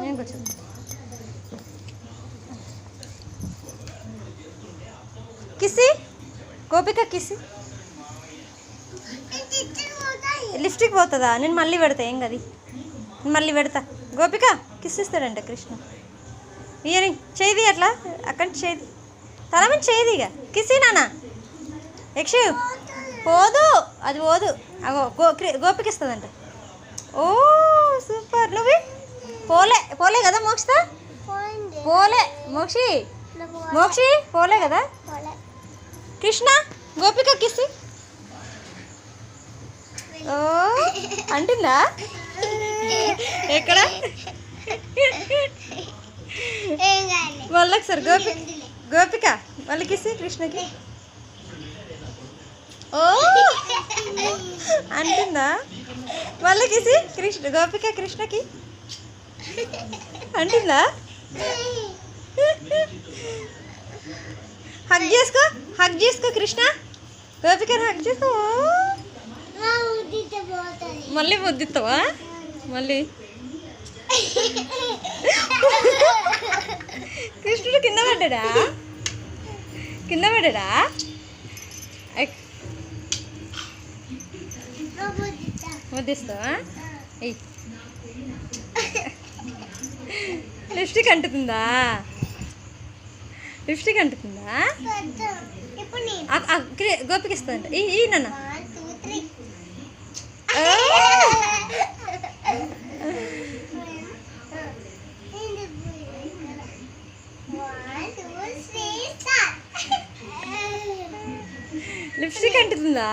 నేను కూర్చో. కిసి గోపిక కిసి. లిప్స్టిక్ పోతుందా? నేను మళ్ళీ పెడతా. ఏం కది, నేను మళ్ళీ పెడతా. గోపిక కిస్ ఇస్తాడంట కృష్ణ. ఇయని చేయి అట్లా అక్కడి నుంచి చేయి, తల మీద చేయి ఇక. కిసి నాన్న. యక్షు పోదు, అది పోదు. అగో గోపిక ఇస్తుందంట. ఓ సూపర్. నువ్వు పోలే పోలే కదా మోక్షిత? పోలే మోక్షి పోలే కదా. కృష్ణ గోపిక కిసి. ఓ అంటుందా? ఎక్కడ వాళ్ళకి సార్ గోపిక వాళ్ళ కిసి కృష్ణకి. ఓ అంటుందా? వాళ్ళ కిసి గోపిక కృష్ణకి అంటుందా? హగ్ చేసుకో కృష్ణ. గోపికని హగ్ చేసుకో. మళ్ళీ ముద్దిస్తావా? మళ్ళీ కృష్ణుడు కింద పడ్డా? ముద్దిస్తావా? లిప్స్టిక్ అంటుతుందా? గోపిక ఇస్తుందంట. ఈ నాన్న లిప్స్టిక్ అంటుతుందా?